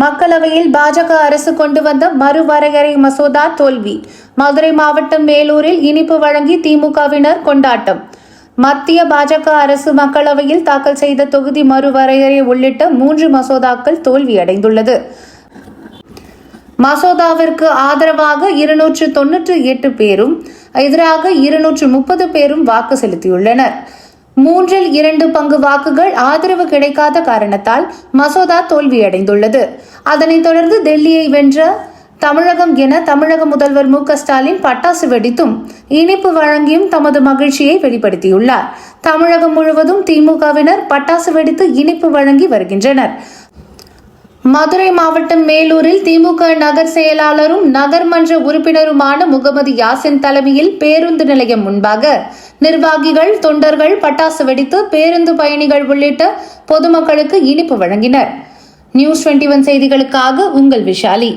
மக்களவையில் பாஜக அரசு கொண்டு வந்த மறுவரையறை மசோதா தோல்வி. மதுரை மாவட்டம் மேலூரில் இனிப்பு வழங்கி திமுகவினர் கொண்டாட்டம். மத்திய பாஜக அரசு மக்களவையில் தாக்கல் செய்த தொகுதி மறுவரையறை உள்ளிட்ட 3 மசோதாக்கள் தோல்வியடைந்துள்ளது. மசோதாவிற்கு ஆதரவாக 298 பேரும் எதிராக 230 பேரும் வாக்கு செலுத்தியுள்ளனர். 2 பங்கு வாக்குகள் ஆதரவு கிடைக்காத காரணத்தால் மசோதா தோல்வியடைந்துள்ளது. அதனைத் தொடர்ந்து டெல்லியை வென்ற தமிழகம் என தமிழக முதல்வர் மு.க.ஸ்டாலின் பட்டாசு வெடித்தும் இனிப்பு வழங்கியும் தமது மகிழ்ச்சியை வெளிப்படுத்தியுள்ளார். தமிழகம் முழுவதும் திமுகவினர் பட்டாசு வெடித்து இனிப்பு வழங்கி வருகின்றனர். மதுரை மாவட்டம் மேலூரில் திமுக நகர் செயலாளரும் நகர்மன்ற உறுப்பினருமான முகமது யாசின் தலைமையில் பேருந்து நிலையம் முன்பாக நிர்வாகிகள், தொண்டர்கள் பட்டாசு வெடித்து பேருந்து பயணிகள் உள்ளிட்ட பொதுமக்களுக்கு இனிப்பு வழங்கினர். நியூஸ் 21 செய்திகளுக்காக உங்கள் விஷாலி.